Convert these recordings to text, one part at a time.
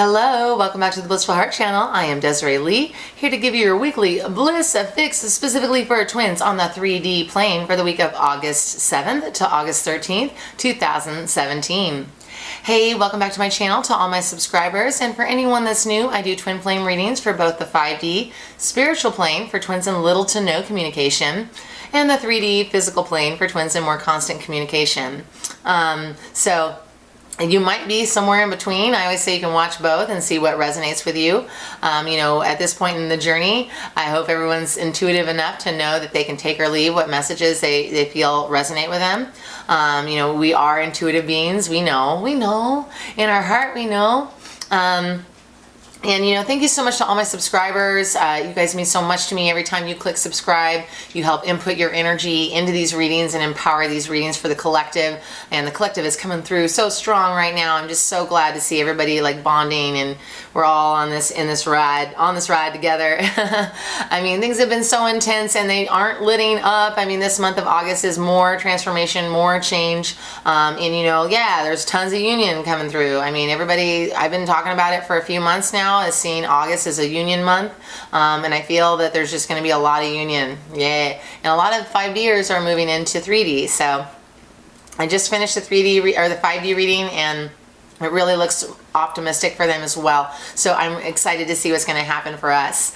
Hello, welcome back to the Blissful Heart channel. I am Desiree Lee, here to give you your weekly Bliss fix specifically for twins on the 3D plane for the week of August 7th to August 13th, 2017. Hey, welcome back to my channel to all my subscribers, and for anyone that's new, I do twin flame readings for both the 5D spiritual plane for twins in little to no communication and the 3D physical plane for twins in more constant communication. You might be somewhere in between. I always say you can watch both and see what resonates with you. At this point in the journey, I hope everyone's intuitive enough to know that they can take or leave what messages they feel resonate with them. We are intuitive beings. We know. In our heart, we know. Thank you so much to all my subscribers. You guys mean so much to me. Every time you click subscribe, you help input your energy into these readings and empower these readings for the collective. And the collective is coming through so strong right now. I'm just so glad to see everybody like bonding, and we're all on this ride together. I mean, things have been so intense and they aren't letting up. I mean, this month of August is more transformation, more change. There's tons of union coming through. I mean, everybody, I've been talking about it for a few months now, is seeing August as a union month, and I feel that there's just going to be a lot of union. Yeah, and a lot of 5Ders are moving into 3D. So I just finished the 5D reading, and it really looks optimistic for them as well. So I'm excited to see what's going to happen for us.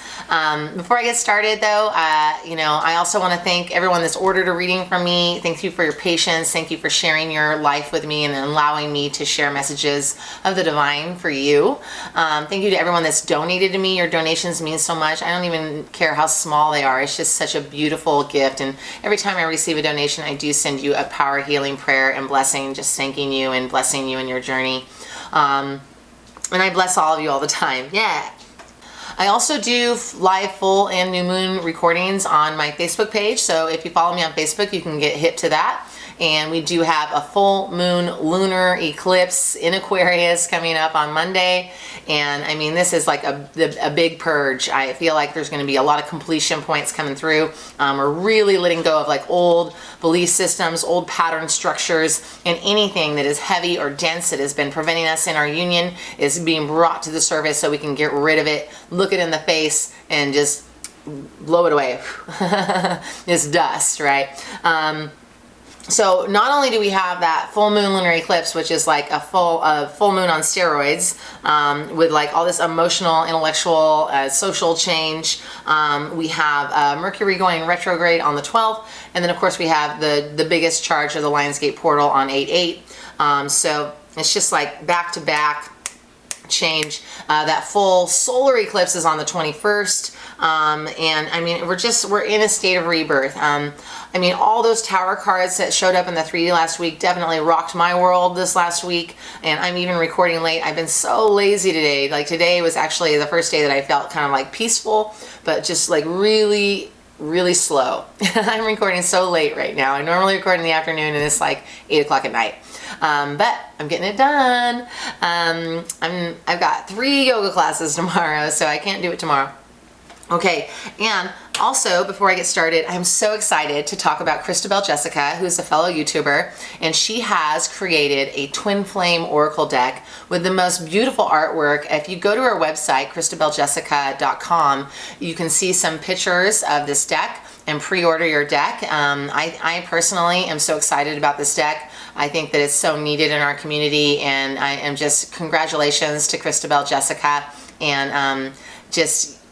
Before I get started though, I also want to thank everyone that's ordered a reading from me. Thank you for your patience. Thank you for sharing your life with me and allowing me to share messages of the divine for you. Thank you to everyone that's donated to me. Your donations mean so much. I don't even care how small they are. It's just such a beautiful gift. And every time I receive a donation, I do send you a power healing prayer and blessing, just thanking you and blessing you in your journey. And I bless all of you all the time. Yeah. I also do live full and new moon recordings on my Facebook page. So if you follow me on Facebook, you can get hip to that. And we do have a full moon lunar eclipse in Aquarius coming up on Monday. And I mean, this is like a big purge. I feel like there's going to be a lot of completion points coming through. We're really letting go of like old belief systems, old pattern structures, and anything that is heavy or dense that has been preventing us in our union is being brought to the surface so we can get rid of it, look it in the face, and just blow it away. It's dust, right? So not only do we have that full moon lunar eclipse, which is like a full moon on steroids, with like all this emotional, intellectual, social change. We have Mercury going retrograde on the 12th, and then of course we have the biggest charge of the Lionsgate portal on 8/8. So it's just like back to back change. That full solar eclipse is on the 21st. And I mean, we're in a state of rebirth. I mean, all those tower cards that showed up in the 3D last week definitely rocked my world this last week. And I'm even recording late. I've been so lazy today. Like today was actually the first day that I felt kind of like peaceful, but just like really slow. I'm recording so late right now. I normally record in the afternoon and it's like 8 o'clock at night. But I'm getting it done. I've got 3 yoga classes tomorrow, so I can't do it tomorrow. Okay, and also, before I get started, I'm so excited to talk about Christabel Jessica, who's a fellow YouTuber, and she has created a twin flame oracle deck with the most beautiful artwork. If you go to her website, christabeljessica.com, you can see some pictures of this deck and pre-order your deck. I personally am so excited about this deck. I think that it's so needed in our community, and I am just, congratulations to Christabel Jessica, and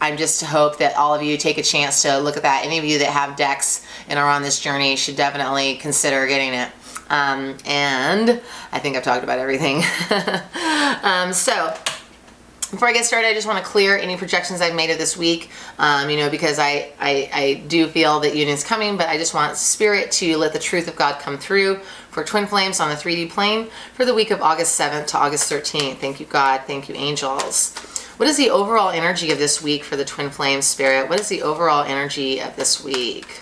I just hope that all of you take a chance to look at that. Any of you that have decks and are on this journey should definitely consider getting it. And I think I've talked about everything. So before I get started, I just want to clear any projections I've made of this week, because I do feel that union's coming, but I just want Spirit to let the truth of God come through for twin flames on the 3D plane for the week of August 7th to August 13th. Thank you, God. Thank you, angels. What is the overall energy of this week for the twin flame, Spirit? What is the overall energy of this week?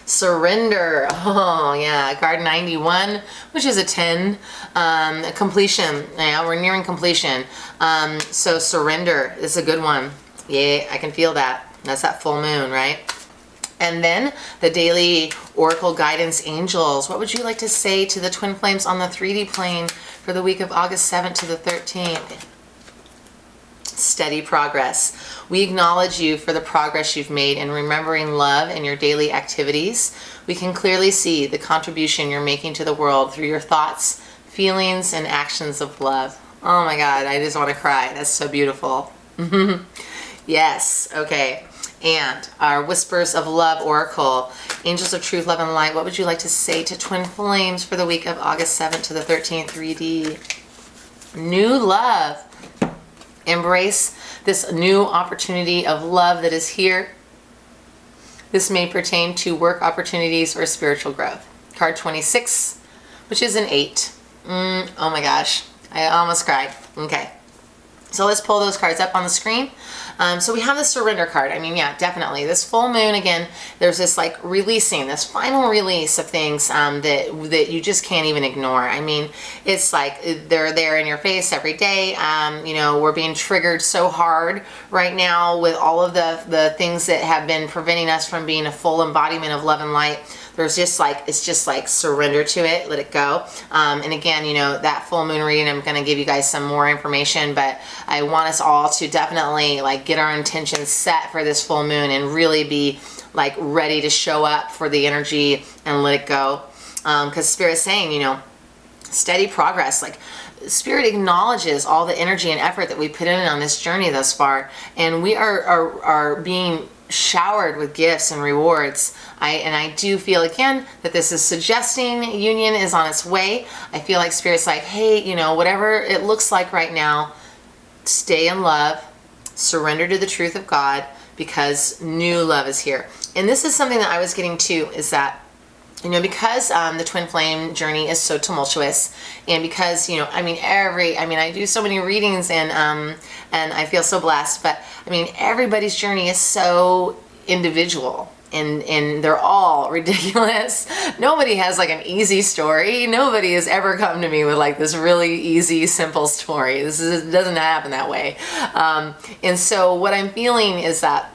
Surrender. Oh yeah, card 91, which is a 10. Completion. Yeah, we're nearing completion. So surrender is a good one. Yeah, I can feel that. That's that full moon, right? And then the daily oracle guidance angels. What would you like to say to the twin flames on the 3D plane for the week of August 7th to the 13th. Steady progress. We acknowledge you for the progress you've made in remembering love in your daily activities. We can clearly see the contribution you're making to the world through your thoughts, feelings, and actions of love. Oh my God, I just want to cry. That's so beautiful. Yes, okay. And our Whispers of Love Oracle, Angels of Truth, Love, and Light, what would you like to say to Twin Flames for the week of August 7th to the 13th, 3D? New love. Embrace this new opportunity of love that is here. This may pertain to work opportunities or spiritual growth. Card 26, which is an 8. Oh my gosh, I almost cried. Okay. So let's pull those cards up on the screen. So we have the surrender card. I mean, yeah, definitely. This full moon, again, there's this like releasing, this final release of things that you just can't even ignore. I mean, it's like they're there in your face every day. You know, we're being triggered so hard right now with all of the things that have been preventing us from being a full embodiment of love and light. There's just like, it's just like surrender to it, let it go. And again, you know, that full moon reading, I'm going to give you guys some more information, but I want us all to definitely like get our intentions set for this full moon and really be like ready to show up for the energy and let it go. Because Spirit's saying, you know, steady progress, like Spirit acknowledges all the energy and effort that we put in on this journey thus far, and we are being showered with gifts and rewards. I do feel again that this is suggesting union is on its way. I feel like Spirit's like, hey, you know, whatever it looks like right now, stay in love, surrender to the truth of God, because new love is here. And this is something that I was getting to, is that, you know, because the twin flame journey is so tumultuous, and because, you know, I mean, I do so many readings, and I feel so blessed, but I mean, everybody's journey is so individual, and they're all ridiculous. Nobody has like an easy story. Nobody has ever come to me with like this really easy, simple story. It doesn't happen that way. And so what I'm feeling is that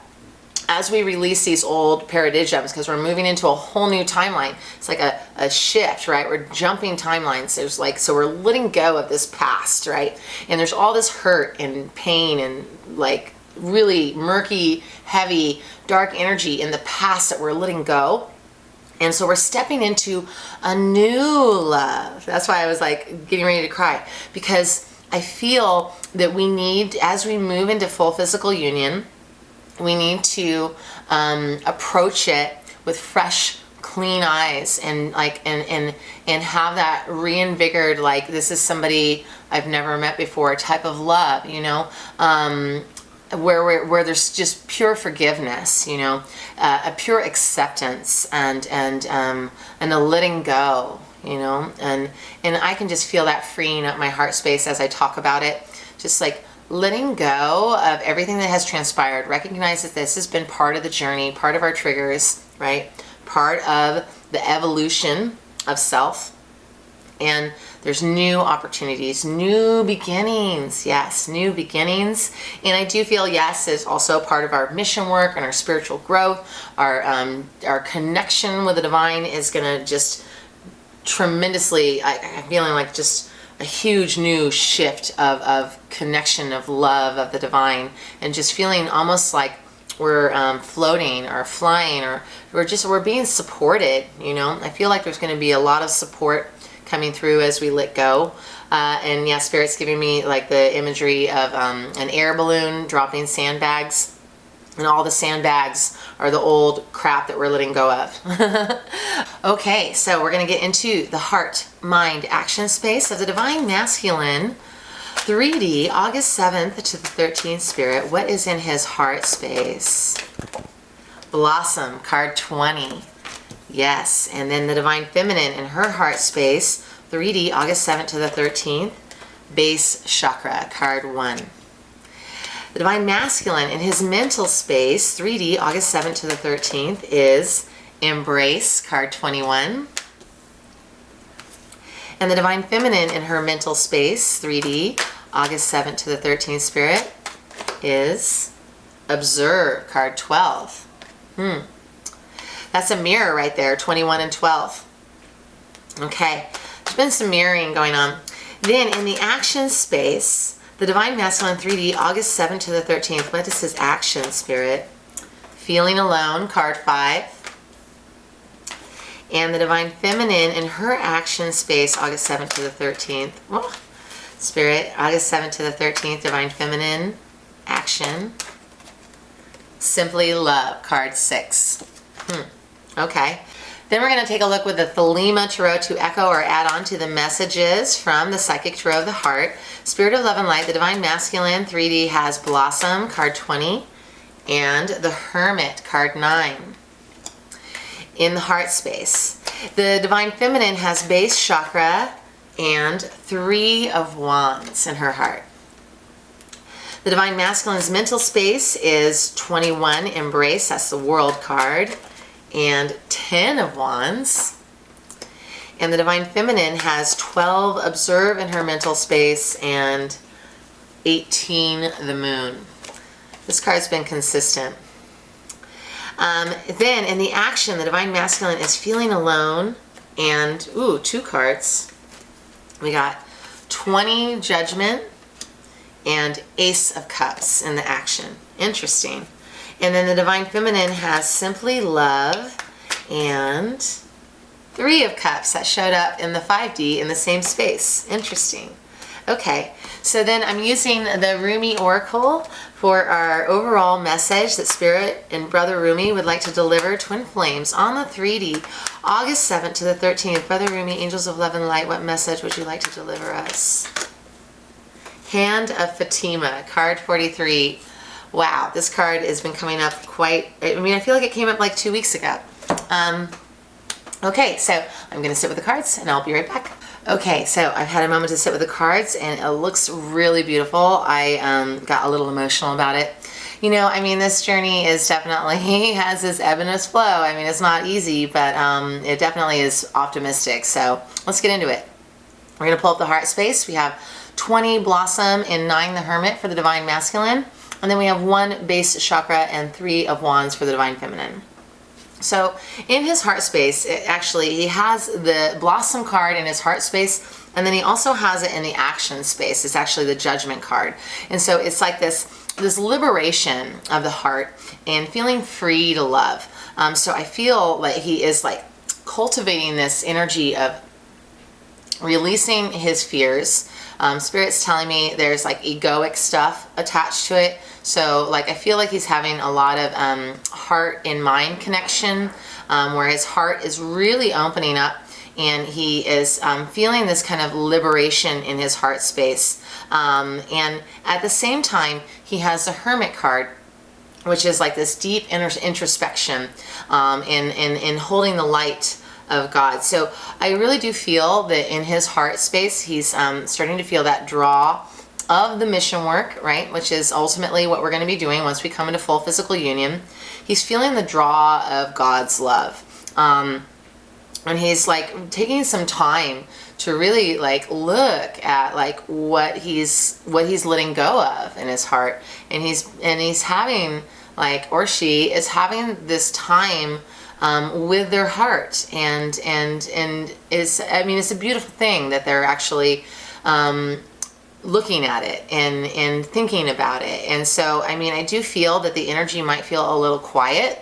as we release these old paradigms, because we're moving into a whole new timeline, it's like a shift, right? We're jumping timelines. There's like, so we're letting go of this past, right? And there's all this hurt and pain and like really murky, heavy, dark energy in the past that we're letting go. And so we're stepping into a new love. That's why I was like getting ready to cry, because I feel that we need, as we move into full physical union, we need to approach it with fresh, clean eyes, and like and have that reinvigorated, like this is somebody I've never met before type of love, you know, where there's just pure forgiveness, you know, a pure acceptance, and a letting go, you know, and I can just feel that freeing up my heart space as I talk about it, just like letting go of everything that has transpired. Recognize that this has been part of the journey, part of our triggers, right? Part of the evolution of self. And there's new opportunities, new beginnings. Yes, new beginnings. And I do feel, yes, is also part of our mission work and our spiritual growth. Our connection with the divine is going to just tremendously, I'm feeling like just a huge new shift of connection, of love, of the divine, and just feeling almost like we're floating or flying, or we're being supported, you know. I feel like there's going to be a lot of support coming through as we let go. And yeah, Spirit's giving me like the imagery of an air balloon dropping sandbags, and all the sandbags are the old crap that we're letting go of. Okay, so we're going to get into the heart, mind, action space of the Divine Masculine 3D, August 7th to the 13th, Spirit. What is in his heart space? Blossom, card 20. Yes, and then the Divine Feminine in her heart space, 3D, August 7th to the 13th, base chakra, card 1. The Divine Masculine in his mental space, 3D, August 7th to the 13th, is Embrace, card 21. And the Divine Feminine in her mental space, 3D, August 7th to the 13th, Spirit, is Observe, card 12. That's a mirror right there, 21 and 12. Okay, there's been some mirroring going on. Then in the action space, the Divine Masculine 3D, August 7th to the 13th. What is his action, Spirit? Feeling alone, card 5. And the Divine Feminine in her action space, August 7th to the 13th. Oh, Spirit, August 7th to the 13th, Divine Feminine, action. Simply Love, card 6. Okay. Then we're going to take a look with the Thelema Tarot to echo or add on to the messages from the Psychic Tarot of the Heart. Spirit of Love and Light, the Divine Masculine 3D has Blossom, card 20, and the Hermit, card 9. In the heart space, the Divine Feminine has Base Chakra and 3 of Wands in her heart. The Divine Masculine's mental space is 21, Embrace, that's the World card, and 10 of Wands. And the Divine Feminine has 12, Observe in her mental space, and 18, the Moon. This card's been consistent. Then in the action, the Divine Masculine is Feeling Alone, and, 2 cards. We got 20, Judgment, and Ace of Cups in the action. Interesting. And then the Divine Feminine has Simply Love and 3 of Cups that showed up in the 5D in the same space. Interesting. Okay, so then I'm using the Rumi Oracle for our overall message that Spirit and Brother Rumi would like to deliver. Twin Flames on the 3D, August 7th to the 13th. Brother Rumi, Angels of Love and Light, what message would you like to deliver us? Hand of Fatima, card 43. Wow, this card has been coming up quite, I feel like it came up like 2 weeks ago. Okay, so I'm going to sit with the cards and I'll be right back. Okay, so I've had a moment to sit with the cards and it looks really beautiful. I got a little emotional about it. This journey is definitely has this ebb and its flow. It's not easy, but it definitely is optimistic. So let's get into it. We're going to pull up the heart space. We have 20 Blossom and 9 the Hermit for the Divine Masculine. And then we have 1 Base Chakra and 3 of Wands for the Divine Feminine. So in his heart space, he has the Blossom card in his heart space, and then he also has it in the action space. It's actually the Judgment card. And so it's like this liberation of the heart and feeling free to love. So I feel like he is like cultivating this energy of releasing his fears. Spirit's telling me there's like egoic stuff attached to it. So I feel like he's having a lot of heart and mind connection, where his heart is really opening up and he is feeling this kind of liberation in his heart space. And at the same time, he has the Hermit card, which is like this deep introspection in holding the light of God. So I really do feel that in his heart space, he's starting to feel that draw of the mission work, right? Which is ultimately what we're going to be doing once we come into full physical union. He's feeling the draw of God's love. And he's like taking some time to really like look at like what he's letting go of in his heart. And he's having like, or she is having this time with their heart, and it's a beautiful thing that they're actually looking at it and thinking about it. And so I do feel that the energy might feel a little quiet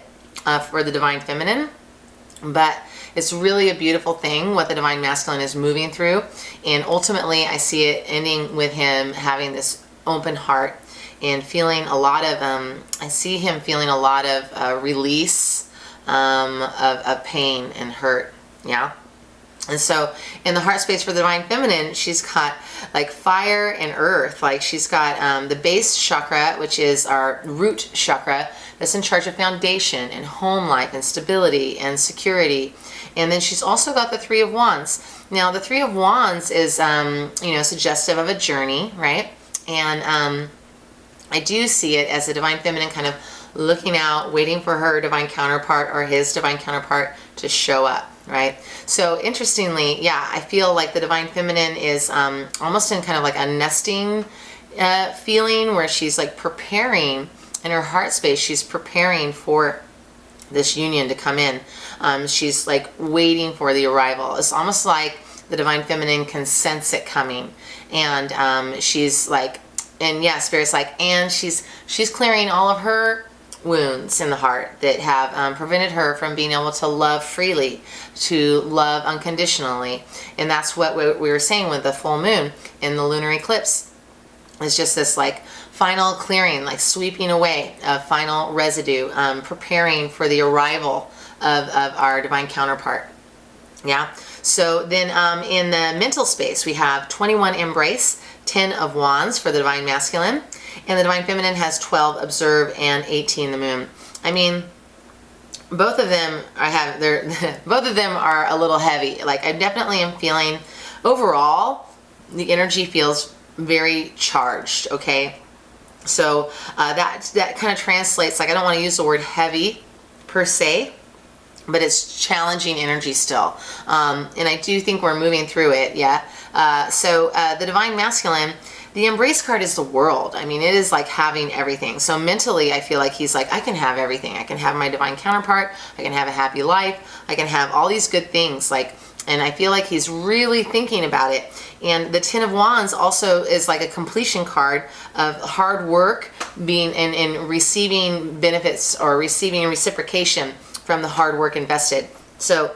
for the Divine Feminine, but it's really a beautiful thing what the Divine Masculine is moving through. And ultimately I see it ending with him having this open heart and feeling a lot of I see him feeling a lot of release of pain and hurt. Yeah. And so in the heart space for the Divine Feminine, she's got like fire and earth. Like she's got the base chakra, which is our root chakra, that's in charge of foundation and home life and stability and security. And then she's also got the 3 of Wands. Now the 3 of Wands is suggestive of a journey, right? And I do see it as the Divine Feminine kind of looking out, waiting for her divine counterpart or his divine counterpart to show up, right? So interestingly, yeah, I feel like the Divine Feminine is almost in kind of like a nesting feeling, where she's like preparing in her heart space. She's preparing for this union to come in. She's like waiting for the arrival. It's almost like the divine feminine can sense it coming, and she's like, and yeah, Spirit's like, and she's clearing all of her wounds in the heart that have prevented her from being able to love freely, to love unconditionally. And that's what we were saying with the full moon in the lunar eclipse. It's just this like final clearing, like sweeping away of final residue, preparing for the arrival of our divine counterpart. Yeah. So then in the mental space, we have 21 embrace, 10 of wands for the divine masculine, and the divine feminine has 12 observe and 18 the moon. I mean, both of them both of them are a little heavy. Like, I definitely am feeling overall the energy feels very charged. Okay, so that kind of translates, like, I don't want to use the word heavy per se, but it's challenging energy still, and I do think we're moving through it. Yeah. So the divine masculine, the embrace card is the world. I mean, it is like having everything. So mentally, I feel like he's like, I can have everything. I can have my divine counterpart. I can have a happy life. I can have all these good things. Like, and I feel like he's really thinking about it. And the 10 of wands also is like a completion card of hard work being and receiving benefits or receiving reciprocation from the hard work invested. So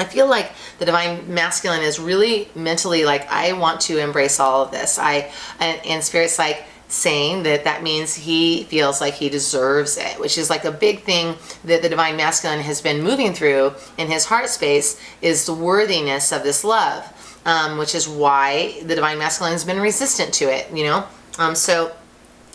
I feel like the divine masculine is really mentally like, I want to embrace all of this. And Spirit's like saying that means he feels like he deserves it, which is like a big thing that the divine masculine has been moving through in his heart space, is the worthiness of this love, which is why the divine masculine has been resistant to it, you know? So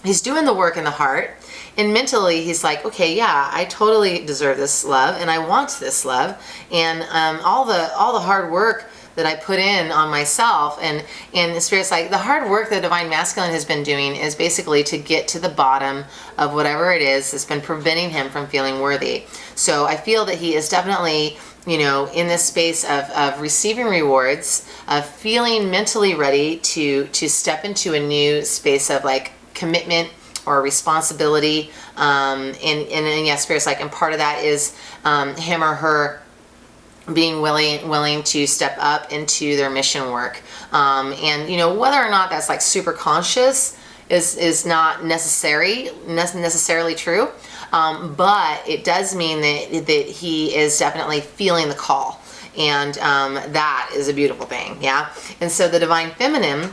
he's doing the work in the heart. And mentally, he's like, okay, yeah, I totally deserve this love, and I want this love, and all the hard work that I put in on myself, and the Spirit's like, the hard work the divine masculine has been doing is basically to get to the bottom of whatever it is that's been preventing him from feeling worthy. So I feel that he is definitely, you know, in this space of receiving rewards, of feeling mentally ready to step into a new space of like commitment or responsibility, and yes, Spirit's like, and part of that is him or her being willing to step up into their mission work, and you know, whether or not that's like super conscious is not necessarily true, but it does mean that he is definitely feeling the call, and that is a beautiful thing. Yeah. And so the divine feminine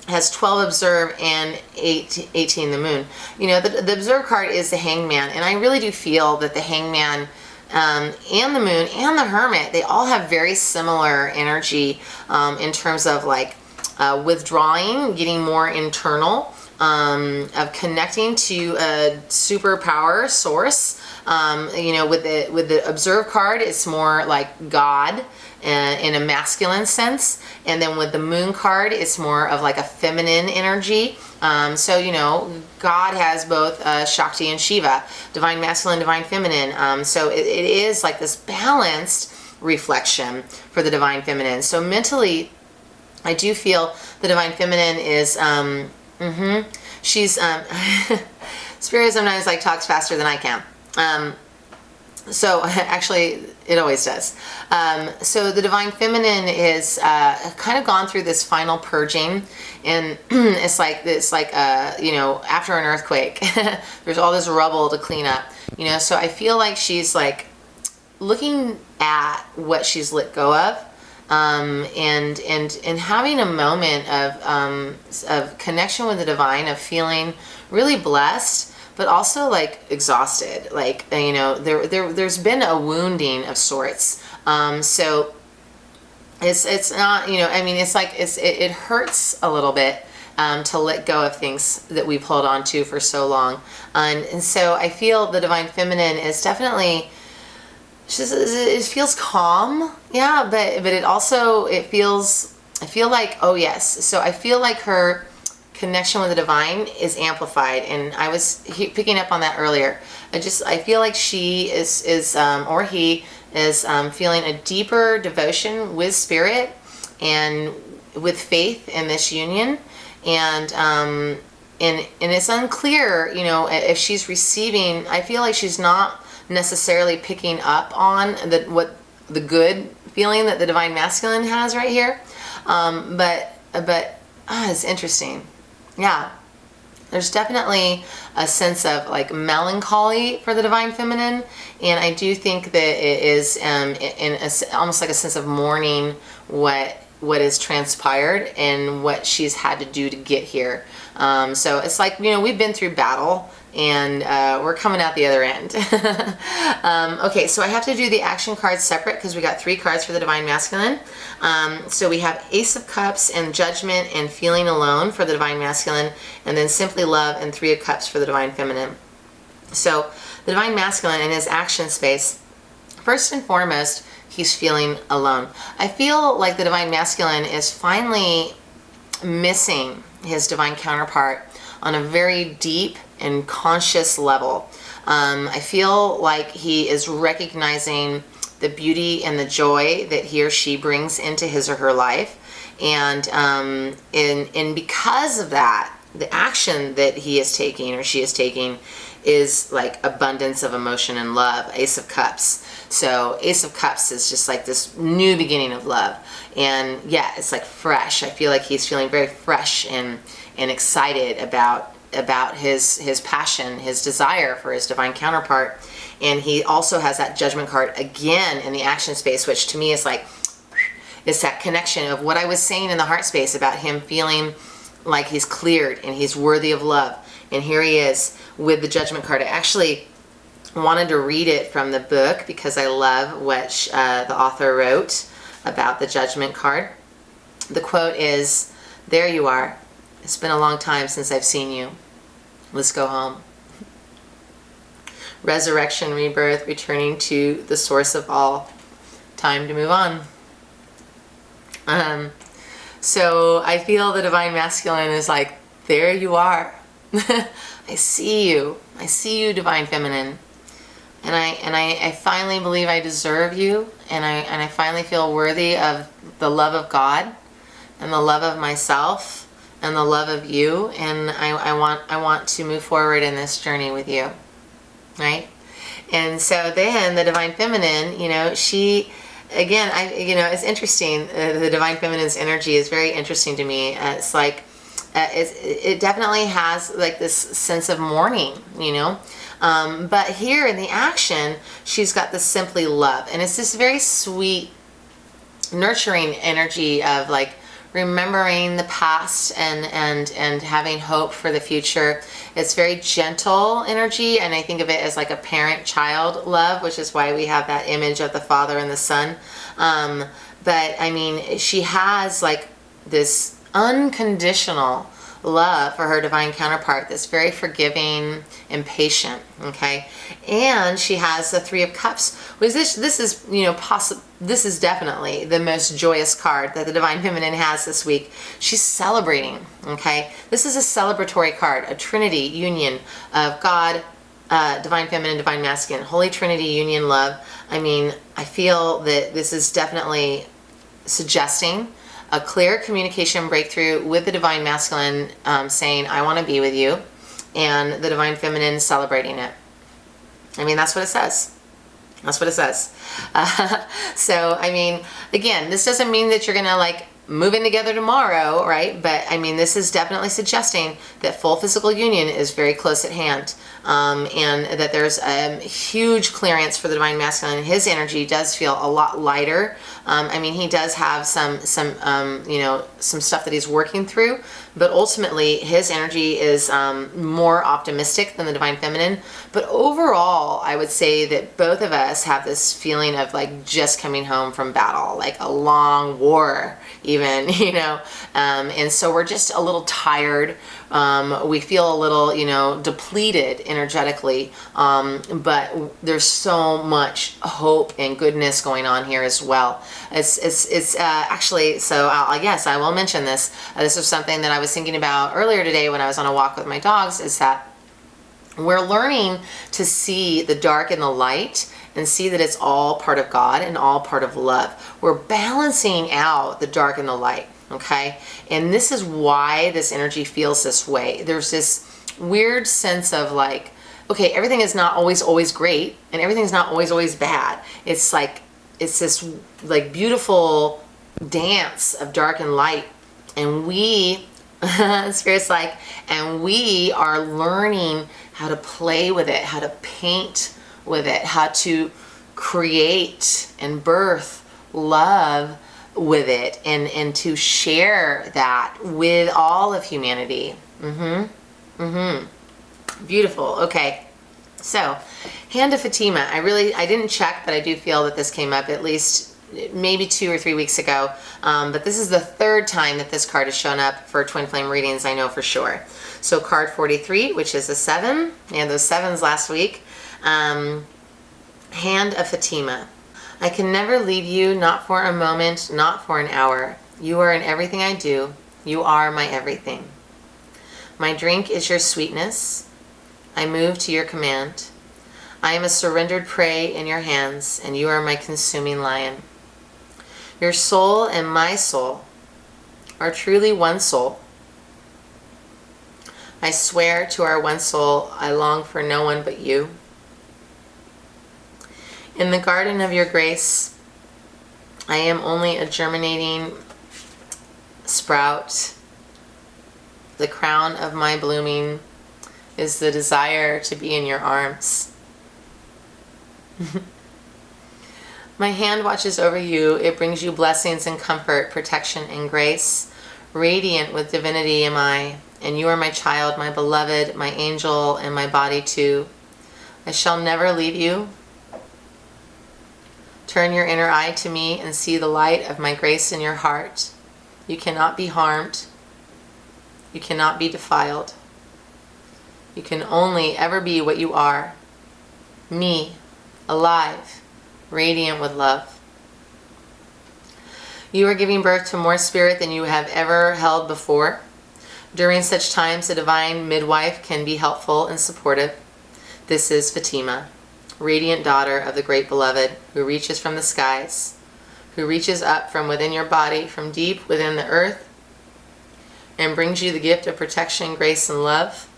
has 12 observe and 18 the moon. You know, the observe card is the hangman, and I really do feel that the hangman and the moon and the hermit, they all have very similar energy in terms of like withdrawing, getting more internal, of connecting to a superpower source. You know, with the observe card, it's more like God in a masculine sense, and then with the moon card, it's more of like a feminine energy. So you know, God has both Shakti and Shiva, divine masculine, divine feminine. So it is like this balanced reflection for the divine feminine. So mentally, I do feel the divine feminine is she's Spirit sometimes like talks faster than I can. So actually, it always does. So the divine feminine is kind of gone through this final purging, and it's like you know, after an earthquake, there's all this rubble to clean up. You know, so I feel like she's like looking at what she's let go of, and having a moment of connection with the divine, of feeling really blessed, but also like exhausted. Like, you know, there's been a wounding of sorts. So it's not, you know, I mean, it's like it hurts a little bit to let go of things that we've held on to for so long. And so I feel the divine feminine is definitely, it feels calm, yeah, but it also, I feel like, oh yes, so I feel like her connection with the divine is amplified, and I was picking up on that earlier. I feel like she is or he is feeling a deeper devotion with Spirit and with faith in this union, and it's unclear, you know, if she's receiving. I feel like she's not necessarily picking up on what the good feeling that the divine masculine has right here. It's interesting. Yeah. There's definitely a sense of like melancholy for the divine feminine, and I do think that it is almost like a sense of mourning what has transpired and what she's had to do to get here. So it's like, we've been through battle, and we're coming out the other end. Okay, so I have to do the action cards separate because we got 3 cards for the divine masculine. So we have Ace of Cups and Judgment and Feeling Alone for the divine masculine, and then Simply Love and 3 of Cups for the divine feminine. So the divine masculine in his action space, first and foremost, he's feeling alone. I feel like the divine masculine is finally missing his divine counterpart on a very deep and conscious level. I feel like he is recognizing the beauty and the joy that he or she brings into his or her life, and because of that, the action that he is taking or she is taking is like abundance of emotion and love. Ace of Cups. So Ace of Cups is just like this new beginning of love, and yeah, it's like fresh. I feel like he's feeling very fresh and excited about his passion, his desire for his divine counterpart. And he also has that Judgment card again in the action space, which to me is like, it's that connection of what I was saying in the heart space about him feeling like he's cleared and he's worthy of love. And here he is with the Judgment card. I actually wanted to read it from the book because I love what the author wrote about the Judgment card. The quote is, "There you are. It's been a long time since I've seen you. Let's go home. Resurrection, rebirth, returning to the source of all. Time to move on." So I feel the divine masculine is like, there you are. I see you. I see you, divine feminine. And I finally believe I deserve you, and I finally feel worthy of the love of God and the love of myself and the love of you, and I want to move forward in this journey with you, right? And so then the divine feminine, she, again, it's interesting. The divine feminine's energy is very interesting to me. It's like it definitely has like this sense of mourning, but here in the action, she's got this Simply Love, and it's this very sweet, nurturing energy of like remembering the past and having hope for the future. It's very gentle energy, and I think of it as like a parent-child love, which is why we have that image of the father and the son. But I mean, she has like this unconditional love for her divine counterpart that's very forgiving and patient, okay? And she has the 3 of Cups. This is, this is definitely the most joyous card that the divine feminine has this week. She's celebrating, okay? This is a celebratory card, a Trinity union of God, divine feminine, divine masculine, Holy Trinity union love. I mean, I feel that this is definitely suggesting a clear communication breakthrough with the divine masculine, saying, I want to be with you, and the divine feminine celebrating it. I mean, that's what it says. That's what it says. So, I mean, again, this doesn't mean that you're going to like move in together tomorrow, right? But I mean, this is definitely suggesting that full physical union is very close at hand, and that there's a huge clearance for the divine masculine. His energy does feel a lot lighter. I mean, he does have some stuff that he's working through, but ultimately his energy is more optimistic than the divine feminine. But overall, I would say that both of us have this feeling of like just coming home from battle, like a long war even, and so we're just a little tired. We feel a little, depleted energetically, but there's so much hope and goodness going on here as well. It's actually, so I will mention this. This is something that I was thinking about earlier today when I was on a walk with my dogs, is that we're learning to see the dark and the light and see that it's all part of God and all part of love. We're balancing out the dark and the light, okay? And this is why this energy feels this way. There's this weird sense of like, okay, everything is not always great, and everything's not always bad. It's like it's this like beautiful dance of dark and light, and we Spirit's like, and we are learning how to play with it, how to paint with it, how to create and birth love with it, and to share that with all of humanity. Beautiful. Okay, so Hand of Fatima. I didn't check, but I do feel that this came up at least maybe 2 or 3 weeks ago, but this is the third time that this card has shown up for twin flame readings, I know for sure. So card 43, which is a 7, and those 7s last week. Hand of Fatima. I can never leave you, not for a moment, not for an hour. You are in everything I do. You are my everything. My drink is your sweetness. I move to your command. I am a surrendered prey in your hands, and you are my consuming lion. Your soul and my soul are truly one soul. I swear to our one soul, I long for no one but you. In the garden of your grace, I am only a germinating sprout. The crown of my blooming is the desire to be in your arms. My hand watches over you. It brings you blessings and comfort, protection and grace. Radiant with divinity am I, and you are my child, my beloved, my angel, and my body too. I shall never leave you. Turn your inner eye to me and see the light of my grace in your heart. You cannot be harmed. You cannot be defiled. You can only ever be what you are. Me, alive, radiant with love. You are giving birth to more spirit than you have ever held before. During such times, a divine midwife can be helpful and supportive. This is Fatima, radiant daughter of the great beloved, who reaches from the skies, who reaches up from within your body, from deep within the earth, and brings you the gift of protection, grace, and love.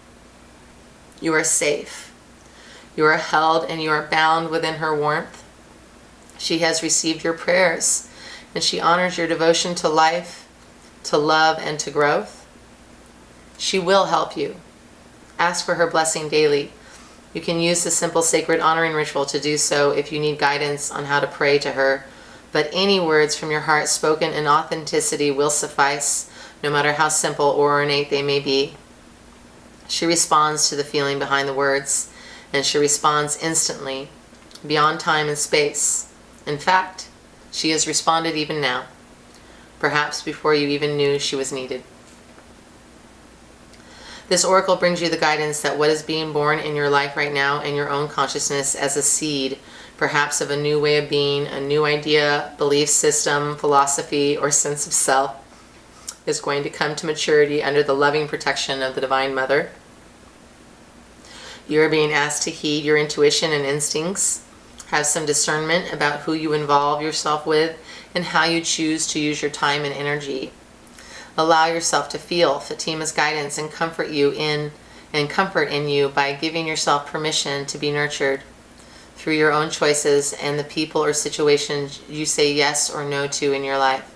You are safe. You are held and you are bound within her warmth. She has received your prayers, and she honors your devotion to life, to love, and to growth. She will help you. Ask for her blessing daily. You can use the simple sacred honoring ritual to do so if you need guidance on how to pray to her, but any words from your heart spoken in authenticity will suffice, no matter how simple or ornate they may be. She responds to the feeling behind the words, and she responds instantly, beyond time and space. In fact, she has responded even now, perhaps before you even knew she was needed. This oracle brings you the guidance that what is being born in your life right now in your own consciousness as a seed, perhaps of a new way of being, a new idea, belief system, philosophy, or sense of self, is going to come to maturity under the loving protection of the Divine Mother. You are being asked to heed your intuition and instincts, have some discernment about who you involve yourself with and how you choose to use your time and energy. Allow yourself to feel Fatima's guidance and comfort in you by giving yourself permission to be nurtured through your own choices and the people or situations you say yes or no to in your life.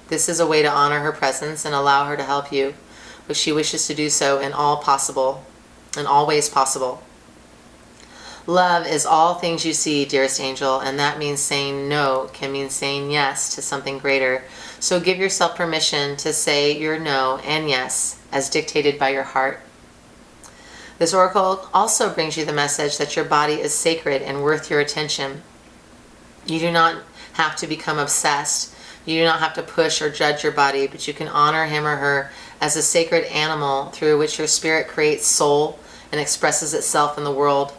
This is a way to honor her presence and allow her to help you, but she wishes to do so in all ways possible. Love is all things you see, dearest angel, and that means saying no can mean saying yes to something greater. So give yourself permission to say your no and yes as dictated by your heart. This oracle also brings you the message that your body is sacred and worth your attention. You do not have to become obsessed. You do not have to push or judge your body, but you can honor him or her as a sacred animal through which your spirit creates soul and expresses itself in the world.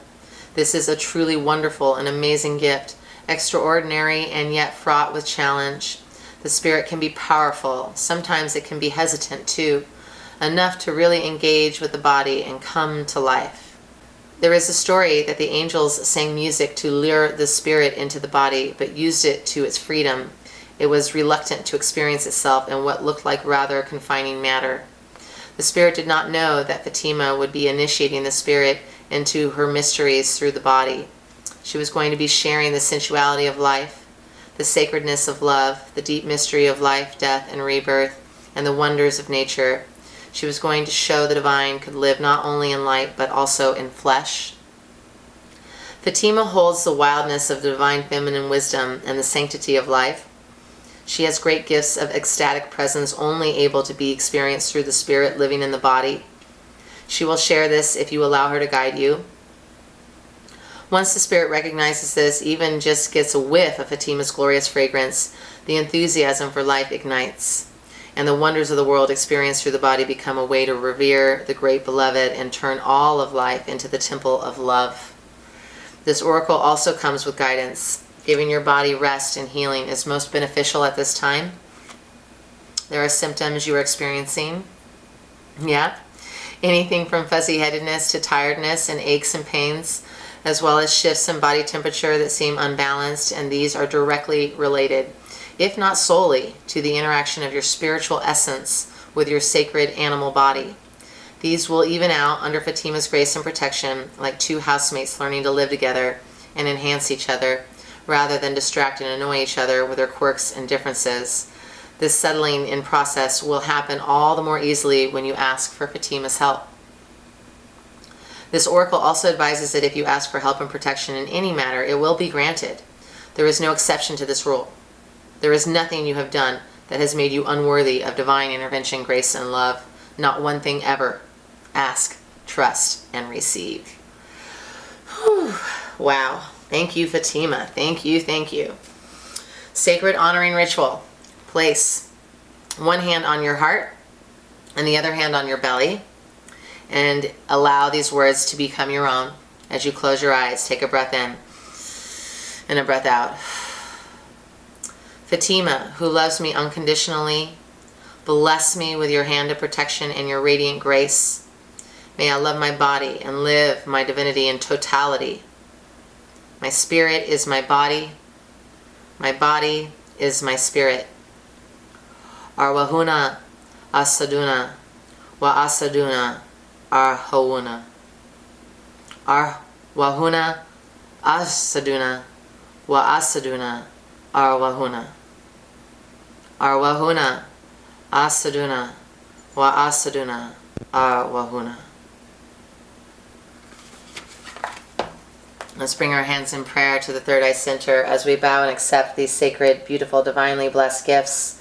This is a truly wonderful and amazing gift, extraordinary and yet fraught with challenge. The spirit can be powerful. Sometimes it can be hesitant too, enough to really engage with the body and come to life. There is a story that the angels sang music to lure the spirit into the body, but used it to its freedom. It was reluctant to experience itself in what looked like rather confining matter. The spirit did not know that Fatima would be initiating the spirit into her mysteries through the body. She was going to be sharing the sensuality of life, the sacredness of love, the deep mystery of life, death, and rebirth, and the wonders of nature. She was going to show the divine could live not only in light, but also in flesh. Fatima holds the wildness of the divine feminine wisdom and the sanctity of life. She has great gifts of ecstatic presence only able to be experienced through the spirit living in the body. She will share this if you allow her to guide you. Once the spirit recognizes this, even just gets a whiff of Fatima's glorious fragrance, the enthusiasm for life ignites, and the wonders of the world experienced through the body become a way to revere the great beloved and turn all of life into the temple of love. This oracle also comes with guidance. Giving your body rest and healing is most beneficial at this time. There are symptoms you are experiencing. Yeah. Anything from fuzzy-headedness to tiredness and aches and pains, as well as shifts in body temperature that seem unbalanced, and these are directly related, if not solely, to the interaction of your spiritual essence with your sacred animal body. These will even out under Fatima's grace and protection, like two housemates learning to live together and enhance each other, rather than distract and annoy each other with their quirks and differences. This settling in process will happen all the more easily when you ask for Fatima's help. This oracle also advises that if you ask for help and protection in any matter, it will be granted. There is no exception to this rule. There is nothing you have done that has made you unworthy of divine intervention, grace, and love. Not one thing ever. Ask, trust, and receive. Whew. Wow. Thank you, Fatima. Thank you, thank you. Sacred honoring ritual. Place one hand on your heart and the other hand on your belly, and allow these words to become your own. As you close your eyes, take a breath in and a breath out. Fatima, who loves me unconditionally, bless me with your hand of protection and your radiant grace. May I love my body and live my divinity in totality. My spirit is my body is my spirit. Arwahuna asaduna wa asaduna arhawuna. Arwahuna asaduna wa asaduna arwahuna. Arwahuna asaduna wa asaduna arwahuna. Let's bring our hands in prayer to the third eye center as we bow and accept these sacred, beautiful, divinely blessed gifts.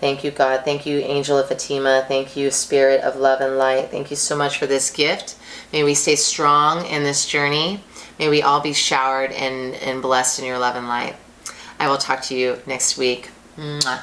Thank you, God. Thank you, Angel of Fatima. Thank you, Spirit of Love and Light. Thank you so much for this gift. May we stay strong in this journey. May we all be showered and blessed in your love and light. I will talk to you next week. Mwah.